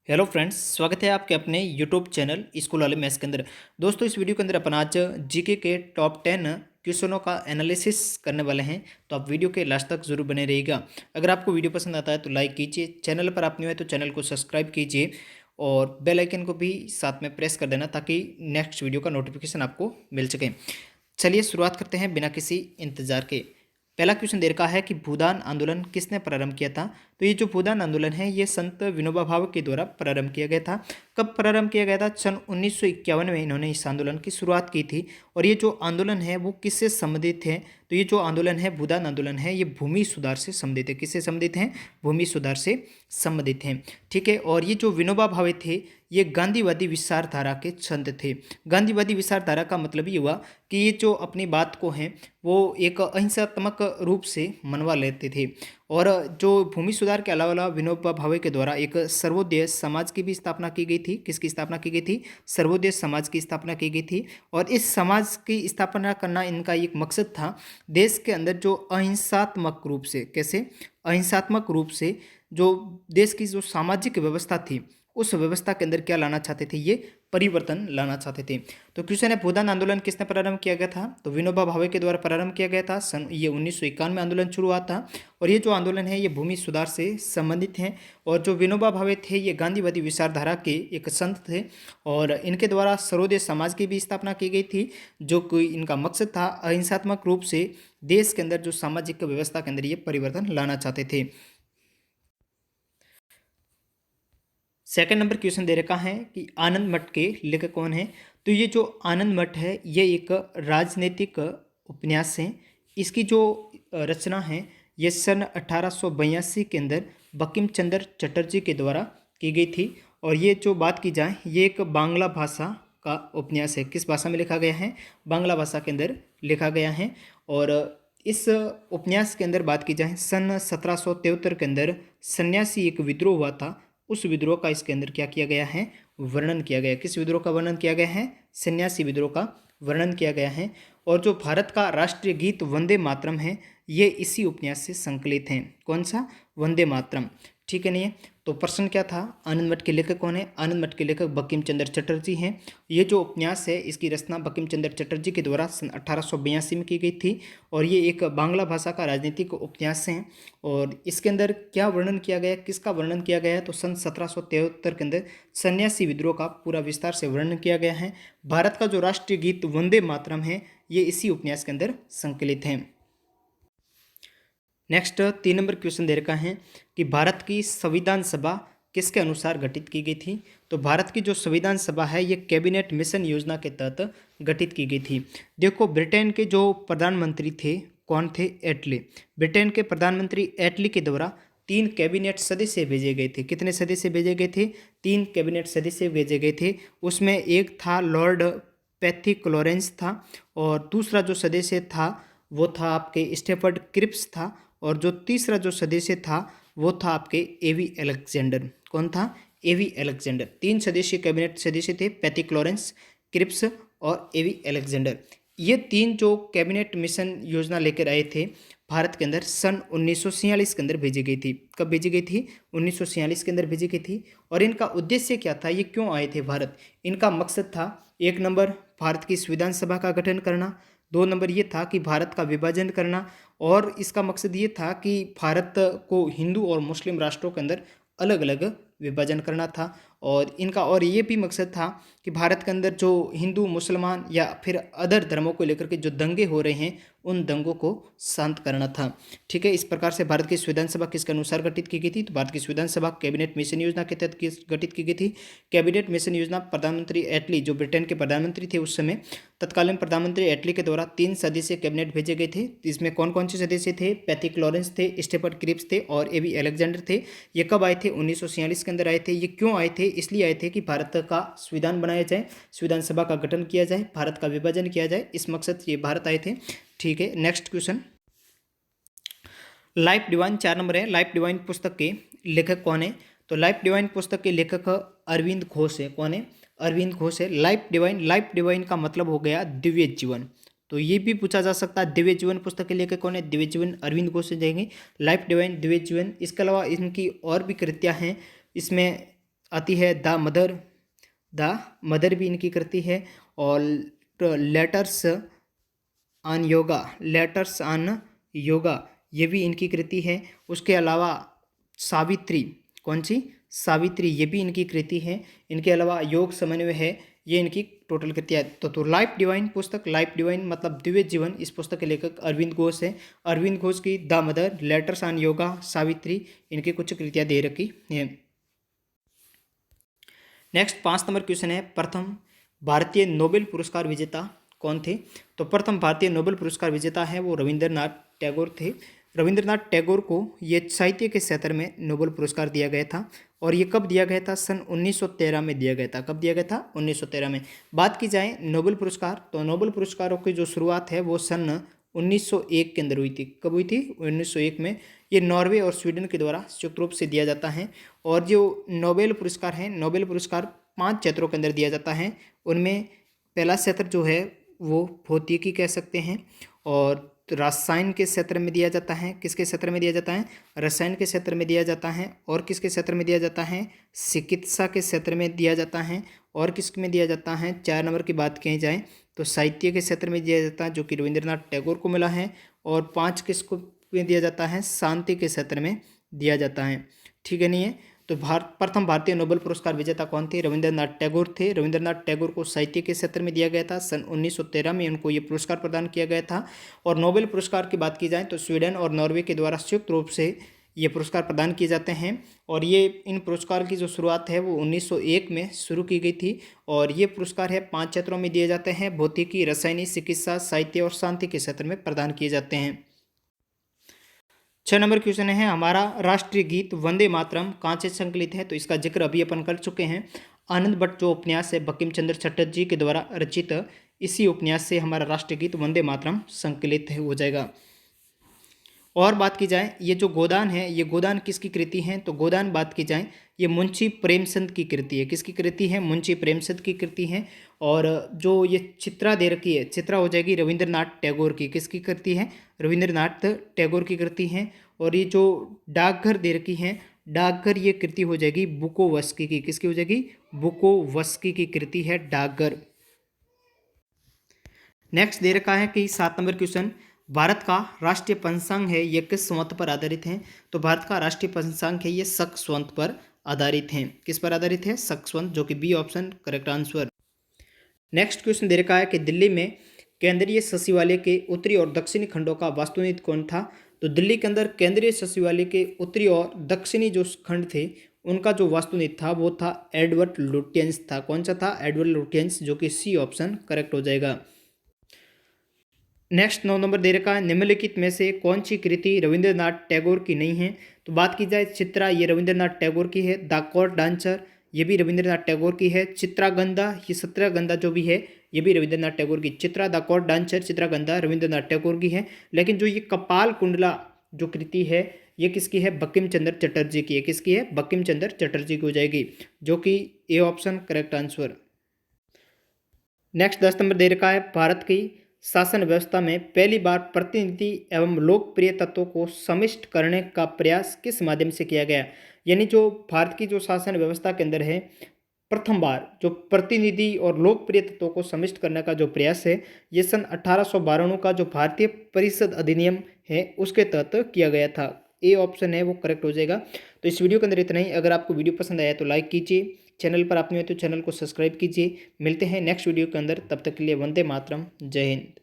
Hello friends, स्वागत है आपके अपने यूट्यूब चैनल स्कूल वाले मैथ्स के अंदर। दोस्तों, इस वीडियो के अंदर अपन आज जीके के टॉप 10 क्वेश्चनों का एनालिसिस करने वाले हैं। तो आप वीडियो के लास्ट तक जरूर बने रहिएगा। अगर आपको वीडियो पसंद आता है तो लाइक कीजिए, चैनल पर आप न्यू है तो चैनल को सब्सक्राइब कीजिए और बेल आइकन को भी साथ में प्रेस कर देना ताकि नेक्स्ट वीडियो का नोटिफिकेशन आपको मिल सके। चलिए शुरुआत करते हैं बिना किसी इंतजार के। पहला क्वेश्चन दे रखा है कि भूदान आंदोलन किसने प्रारंभ किया था। तो ये जो भूदान आंदोलन है ये संत विनोबा भावे के द्वारा प्रारंभ किया गया था। कब प्रारंभ किया गया था? सन 1951 में इन्होंने इस आंदोलन की शुरुआत की थी। और ये जो आंदोलन है वो किससे संबंधित है? तो ये जो आंदोलन है, भूदान आंदोलन है, ये भूमि सुधार से संबंधित है। किससे संबंधित है? भूमि सुधार से संबंधित है। ठीक है। और ये जो विनोबा भावे थे ये गांधीवादी विचारधारा के संत थे। गांधीवादी विचारधारा का मतलब ये हुआ कि ये जो अपनी बात को हैं वो एक अहिंसात्मक रूप से मनवा लेते थे। और जो भूमि सुधार के अलावा विनोबा भावे के द्वारा एक सर्वोदय समाज की भी स्थापना की गई थी। किसकी स्थापना की गई थी? सर्वोदय समाज की स्थापना की गई थी। और इस समाज की स्थापना करना इनका एक मकसद था, देश के अंदर जो अहिंसात्मक रूप से, कैसे अहिंसात्मक रूप से जो देश की जो सामाजिक व्यवस्था थी उस व्यवस्था के अंदर क्या लाना चाहते थे? ये परिवर्तन लाना चाहते थे। तो क्वेश्चन है, भूदान आंदोलन किसने प्रारंभ किया गया था? तो विनोबा भावे के द्वारा प्रारंभ किया गया था। सन ये 1951 में आंदोलन शुरू हुआ था। और ये जो आंदोलन है ये भूमि सुधार से संबंधित है। और जो विनोबा भावे थे ये गांधीवादी विचारधारा के एक संत थे। और इनके द्वारा सर्वोदय समाज की भी स्थापना की गई थी, जो कि इनका मकसद था अहिंसात्मक रूप से देश के अंदर जो सामाजिक व्यवस्था के अंदर ये परिवर्तन लाना चाहते थे। सेकंड नंबर क्वेश्चन दे रखा है कि आनंद मठ के लेखक कौन है। तो ये जो आनंद मठ है ये एक राजनीतिक उपन्यास है। इसकी जो रचना है ये सन 1882 के अंदर बंकिम चंद्र चटर्जी के द्वारा की गई थी। और ये जो बात की जाए ये एक बांग्ला भाषा का उपन्यास है। किस भाषा में लिखा गया है? बांग्ला भाषा के अंदर लिखा गया है। और इस उपन्यास के अंदर बात की जाए सन 1773 के अंदर सन्यासी एक विद्रोह हुआ था। उस विद्रोह का इसके अंदर क्या किया गया है? वर्णन किया गया है। किस विद्रोह का वर्णन किया गया है? सन्यासी विद्रोह का वर्णन किया गया है। और जो भारत का राष्ट्रीय गीत वंदे मातरम है ये इसी उपन्यास से संकलित हैं। कौन सा? वंदे मातरम। ठीक है नहीं है? तो प्रश्न क्या था? आनंद मठ के लेखक कौन है? आनंद मठ के लेखक बंकिम चंद्र चटर्जी हैं। ये जो उपन्यास है इसकी रचना बंकिम चंद्र चटर्जी के द्वारा सन 1882 में की गई थी। और ये एक बांग्ला भाषा का राजनीतिक उपन्यास है। और इसके अंदर क्या वर्णन किया गया, किसका वर्णन किया गया है? तो सन 1773 के अंदर सन्यासी विद्रोह का पूरा विस्तार से वर्णन किया गया है। भारत का जो राष्ट्रीय गीत वंदे मातरम है ये इसी उपन्यास के अंदर संकलित है। नेक्स्ट 3 नंबर क्वेश्चन दे रखा है कि भारत की संविधान सभा किसके अनुसार गठित की गई थी। तो भारत की जो संविधान सभा है ये कैबिनेट मिशन योजना के तहत गठित की गई थी। देखो, ब्रिटेन के जो प्रधानमंत्री थे कौन थे? एटली। ब्रिटेन के प्रधानमंत्री एटली के द्वारा 3 कैबिनेट सदस्य भेजे गए थे। कितने सदस्य भेजे गए थे? 3 कैबिनेट सदस्य भेजे गए थे। उसमें एक था लॉर्ड पैथिक लॉरेंस था। और दूसरा जो सदस्य था वो था आपके स्टेफर्ड क्रिप्स था। और जो तीसरा जो सदस्य था वो था आपके एवी अलेक्जेंडर। कौन था? एवी अलेक्जेंडर। 3 सदस्यीय कैबिनेट सदस्य थे, पैथिक लॉरेंस, क्रिप्स और एवी अलेक्जेंडर। ये 3 जो कैबिनेट मिशन योजना लेकर आए थे भारत के अंदर सन 1946 के अंदर भेजी गई थी। कब भेजी गई थी? 1946 के अंदर भेजी गई थी। और इनका उद्देश्य क्या था? ये क्यों आए थे भारत? इनका मकसद था 1 नंबर भारत की संविधान सभा का गठन करना, 2 नंबर ये था कि भारत का विभाजन करना, और इसका मकसद ये था कि भारत को हिंदू और मुस्लिम राष्ट्रों के अंदर अलग अलग विभाजन करना था। और इनका और ये भी मकसद था कि भारत के अंदर जो हिंदू मुसलमान या फिर अदर धर्मों को लेकर के जो दंगे हो रहे हैं उन दंगों को शांत करना था। ठीक है। इस प्रकार से भारत की संविधान सभा किसके अनुसार गठित की गई थी? तो भारत की संविधान सभा कैबिनेट मिशन योजना के तहत गठित की गई थी। कैबिनेट मिशन योजना प्रधानमंत्री एटली जो ब्रिटेन के प्रधानमंत्री थे उस समय, तत्कालीन प्रधानमंत्री एटली के द्वारा 3 सदस्यीय कैबिनेट भेजे गए थे। इसमें कौन कौन से सदस्य थे? पैथिक लॉरेंस थे, स्टेफर्ड क्रिप्स थे और एवी अलेक्जेंडर थे। ये कब आए थे? 1946 के अंदर आए थे। ये क्यों आए थे? इसलिए आए थे कि भारत का संविधान बनाया जाए, संविधान सभा का गठन किया जाए, भारत का विभाजन किया जाए। इस मकसद से ये भारत आए थे। ठीक है। Next question, life divine 4 number है। लाइफ डिवाइन पुस्तक के लेखक कौन है? तो लाइफ डिवाइन पुस्तक के लेखक अरविंद घोष है। कौन है? अरविंद घोष है। लाइफ डिवाइन का मतलब हो गया दिव्य जीवन। तो ये भी पूछा जा सकता है दिव्य जीवन पुस्तक के लेखक कौन है? दिव्य जीवन अरविंद घोष से जाएंगे। लाइफ डिवाइन दिव्य जीवन। इसके अलावा इनकी और भी कृतियाँ हैं। इसमें आती है द मदर भी इनकी कृति है। और लेटर्स ऑन योगा ये भी इनकी कृति है। उसके अलावा सावित्री, कौन सी? सावित्री, ये भी इनकी कृति है। इनके अलावा योग समन्वय है, ये इनकी टोटल कृतियाँ। तो लाइफ डिवाइन पुस्तक, लाइफ डिवाइन मतलब दिव्य जीवन, इस पुस्तक के लेखक अरविंद घोष है। अरविंद घोष की the mother, letters on yoga, Savitri, इनकी कुछ कृतियाँ दे रखी हैं। नेक्स्ट 5 नंबर क्वेश्चन है, प्रथम भारतीय नोबेल पुरस्कार विजेता कौन थे? तो प्रथम भारतीय नोबेल पुरस्कार विजेता है वो रविंद्रनाथ टैगोर थे। रविंद्रनाथ टैगोर को ये साहित्य के क्षेत्र में नोबेल पुरस्कार दिया गया था। और ये कब दिया गया था? सन 1913 में दिया गया था। कब दिया गया था? 1913 में। बात की जाए नोबेल पुरस्कार, तो नोबेल पुरस्कारों की जो शुरुआत है वो सन 1901 के अंदर हुई थी। कब हुई थी? 1901 में। ये नॉर्वे और स्वीडन के द्वारा संयुक्त रूप से दिया जाता है। और जो नोबेल पुरस्कार है, नोबेल पुरस्कार 5 क्षेत्रों के अंदर दिया जाता है। उनमें पहला क्षेत्र जो है वो भौतिकी कह सकते हैं, और रसायन के क्षेत्र में दिया जाता है। किसके क्षेत्र में दिया जाता है? रसायन के क्षेत्र में दिया जाता है। और किसके क्षेत्र में दिया जाता है? चिकित्सा के क्षेत्र में दिया जाता है। और किस में दिया जाता है? 4 नंबर की बात की जाए तो साहित्य के क्षेत्र में दिया जाता है, जो कि रविंद्रनाथ टैगोर को मिला है। और 5 किसको में दिया जाता है? शांति के क्षेत्र में दिया जाता है। ठीक है, नहीं है? तो प्रथम भारतीय नोबेल पुरस्कार विजेता कौन थे? रविंद्रनाथ टैगोर थे। रविंद्रनाथ टैगोर को साहित्य के क्षेत्र में दिया गया था। सन 1913 में उनको ये पुरस्कार प्रदान किया गया था। और नोबेल पुरस्कार की बात की जाए तो स्वीडन और नॉर्वे के द्वारा संयुक्त रूप से ये पुरस्कार प्रदान किए जाते हैं। और ये इन पुरस्कार की जो शुरुआत है वो 1901 में शुरू की गई थी। और ये पुरस्कार है 5 क्षेत्रों में दिए जाते हैं: भौतिकी, रसायनिक, चिकित्सा, साहित्य और शांति के क्षेत्र में प्रदान किए जाते हैं। 6 नंबर क्वेश्चन है, हमारा राष्ट्रीय गीत वंदे मातरम कहाँ से संकलित है? तो इसका जिक्र अभी अपन कर चुके हैं। आनंद भट्ट जो उपन्यास है बंकिम चंद्र चटर्जी के द्वारा रचित, इसी उपन्यास से हमारा राष्ट्रीय गीत वंदे मातरम संकलित हो जाएगा। और बात की जाए ये जो गोदान है, ये गोदान किसकी कृति है? तो गोदान बात की जाए ये मुंशी प्रेमचंद की कृति है। किसकी कृति है? मुंशी प्रेमचंद की कृति है। और जो ये चित्रा दे रखी है, चित्रा हो जाएगी रविंद्रनाथ टैगोर की। किसकी कृति है? रविंद्रनाथ टैगोर की कृति है। और ये जो डाकघर दे रखी है, डाकघर ये कृति हो जाएगी बुकोवस्की की। किसकी हो जाएगी? बुकोवस्की की कृति है डाकघर। नेक्स्ट दे रखा है कि 7 नंबर क्वेश्चन, भारत का राष्ट्रीय पंचांग है ये किस संवत पर आधारित है? तो भारत का राष्ट्रीय पंचांग है ये शक संवत पर आधारित है। किस पर आधारित है? शक संवत, जो कि B option correct answer. Next question दे रखा है कि दिल्ली में केंद्रीय सचिवालय के उत्तरी और दक्षिणी खंडों का वास्तुनिध कौन था? तो दिल्ली के अंदर केंद्रीय सचिवालय के उत्तरी और दक्षिणी जो खंड थे उनका जो वास्तुनिध था वो था एडवर्ड लुटियंस था। कौन सा था? एडवर्ड लुटियंस, जो कि सी ऑप्शन करेक्ट हो जाएगा। नेक्स्ट 9 नंबर दे रखा है, निम्नलिखित में से कौन सी कृति रविंद्रनाथ टैगोर की नहीं है? तो बात की जाए चित्रा, ये रविंद्रनाथ टैगोर की है। द कोर्ट डांसर ये भी रविंद्रनाथ टैगोर की है। चित्रागंधा, ये सत्रागंधा जो भी है ये भी रविंद्रनाथ टैगोर की। Chitra, the court dancer, Chitrangada Rabindranath Tagore की है। लेकिन जो ये कपाल कुंडला जो कृति है ये किसकी है? बंकिम चंद्र चटर्जी की है। किसकी है? बंकिम चंद्र चटर्जी की हो जाएगी, जो कि A option correct answer. Next 10 number दे रखा है, भारत की शासन व्यवस्था में पहली बार प्रतिनिधि एवं लोकप्रिय तत्वों को समिष्ट करने का प्रयास किस माध्यम से किया गया? यानी जो भारत की जो शासन व्यवस्था के अंदर है प्रथम बार जो प्रतिनिधि और लोकप्रिय तत्वों को समिष्ट करने का जो प्रयास है ये सन 1892 का जो भारतीय परिषद अधिनियम है उसके तहत किया गया था। ए ऑप्शन है वो करेक्ट हो जाएगा। तो इस वीडियो के अंदर इतना ही। अगर आपको वीडियो पसंद आया तो लाइक कीजिए, चैनल पर आप नहीं हो तो चैनल को सब्सक्राइब कीजिए। मिलते हैं नेक्स्ट वीडियो के अंदर, तब तक के लिए वंदे मातरम, जय हिंद।